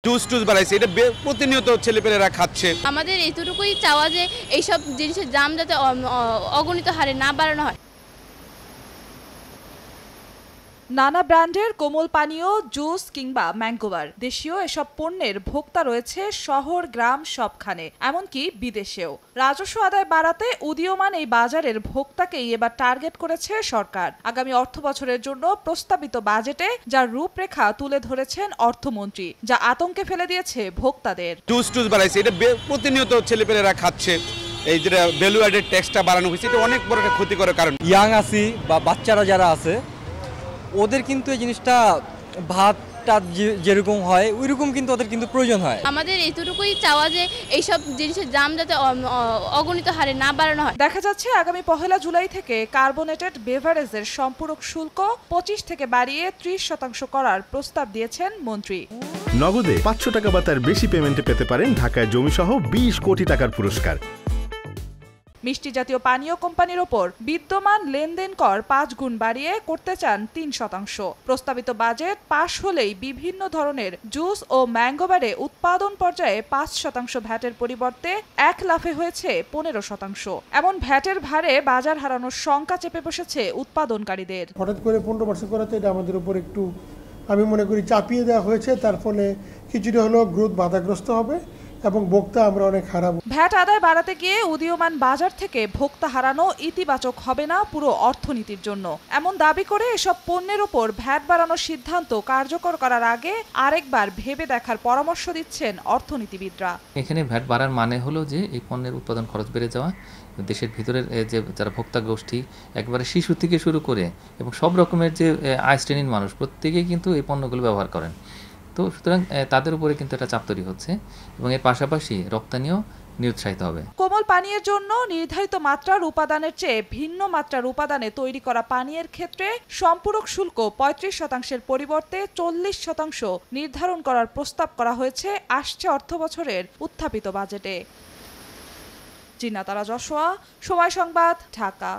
টুস বাড়াইছে, এটা প্রতিনিয়ত ছেলেপেলেরা খাচ্ছে। আমাদের এতটুকুই চাওয়া যে এইসব জিনিসের দাম যাতে অগণিত হারে না বাড়ানো হয়। নানা ব্র্যান্ডের কোমল পানীয়, জুস কিংবা ম্যাঙ্গোবার, দেশীয় এসব পণ্যের ভোক্তা রয়েছে শহর গ্রাম সবখানে, এমনকি বিদেশেও। রাজস্ব আদায় বাড়াতে উদীয়মান এই বাজারের ভোক্তাকেই এবার টার্গেট করেছে সরকার। আগামী অর্থবছরের জন্য প্রস্তাবিত বাজেটে যার রূপরেখা তুলে ধরেছেন অর্থমন্ত্রী, যা আতঙ্কে ফেলে দিয়েছে ভোক্তাদের। টুস বাড়াইছে, এটা প্রতিনিয়ত ছেলেপেলেরা খাচ্ছে। এই যে ভ্যালু অ্যাডেড ট্যাক্সটা বাড়ানো হয়েছে, এটা অনেক বড় একটা ক্ষতিকর কারণ। ইয়াং আছি বা বাচ্চারা যারা আছে ওদের কিন্তু এই জিনিসটা ভাতটা যেরকম হয় ওইরকম কিন্তু ওদের কিন্তু প্রয়োজন হয়। আমাদের এতটুকুই চাওয়া যে এইসব জিনিসের দাম যাতে অগণিত হারে না বাড়ানো হয়। দেখা যাচ্ছে আগামী 1 জুলাই থেকে কার্বোনেটেড বেভারেজের সম্পূরক শুল্ক 25 থেকে বাড়িয়ে 30% করার প্রস্তাব দিয়েছেন মন্ত্রী। নগদে 500 টাকা বা তার বেশি পেমেন্টে পেতে পারেন ঢাকায় জমিসহ 20 কোটি টাকার পুরস্কার। মিষ্টি জাতীয় পানীয় কোম্পানির ওপর বিদ্যমান লেনদেন কর 5 গুণ বাড়িয়ে করতে চান 3%। প্রস্তাবিত বাজেট পাশ হলেই বিভিন্ন ধরনের জুস ও ম্যাঙ্গোবারে উৎপাদন পর্যায়ে 5% ভ্যাটের পরিবর্তে 1 লাফে হয়েছে 15%। এমন ভ্যাটের ভারে বাজার হারানোর শঙ্কা চেপে বসেছে উৎপাদনকারীদের। হঠাৎ করে 15% করাতে এটা আমাদের উপর একটু আমি মনে করি চাপিয়ে দেওয়া হয়েছে, তার ফলে কিছুটা হলেও গ্রোথ বাধাগ্রস্ত হবে এবং ভোক্তা আমরা অনেক হারাবো। ভ্যাট আদায় বাড়াতে গিয়ে উদীয়মান বাজার থেকে ভোক্তা হারানো ইতিবাচক হবে না পুরো অর্থনীতির জন্য, এমন দাবি করে এসব পণ্যের উপর ভ্যাট বাড়ানোর সিদ্ধান্ত কার্যকর করার আগে আরেকবার ভেবে দেখার পরামর্শ দিচ্ছেন অর্থনীতিবিদরা। এখানে ভ্যাট বাড়ার মানে হলো যে এই পণ্যের উৎপাদন খরচ বেড়ে যাওয়া, দেশের ভিতরের যে যারা ভোক্তা গোষ্ঠী একেবারে শিশু থেকে শুরু করে এবং সব রকমের যে আয় শ্রেণীর মানুষ প্রত্যেকেই কিন্তু এই পণ্যগুলো ব্যবহার করেন। তো সুতরাং তাদের উপরে কিন্তু একটা চাপ তৈরি হচ্ছে এবং এর পাশাপাশি রপ্তানিও নিরুৎসাহিত হবে। কোমল পানীয়ের জন্য নির্ধারিত মাত্রার উপাদানের চেয়ে ভিন্ন মাত্রার উপাদানে তৈরি করা পানীয়ের ক্ষেত্রে সম্পূরক শুল্ক 35% পরিবর্তে 40% নির্ধারণ করার প্রস্তাব করা হয়েছে আসছে অর্থবছরের উত্থাপিত বাজেটে। জিন্নাত আরা যশোয়া, সময় সংবাদ, ঢাকা।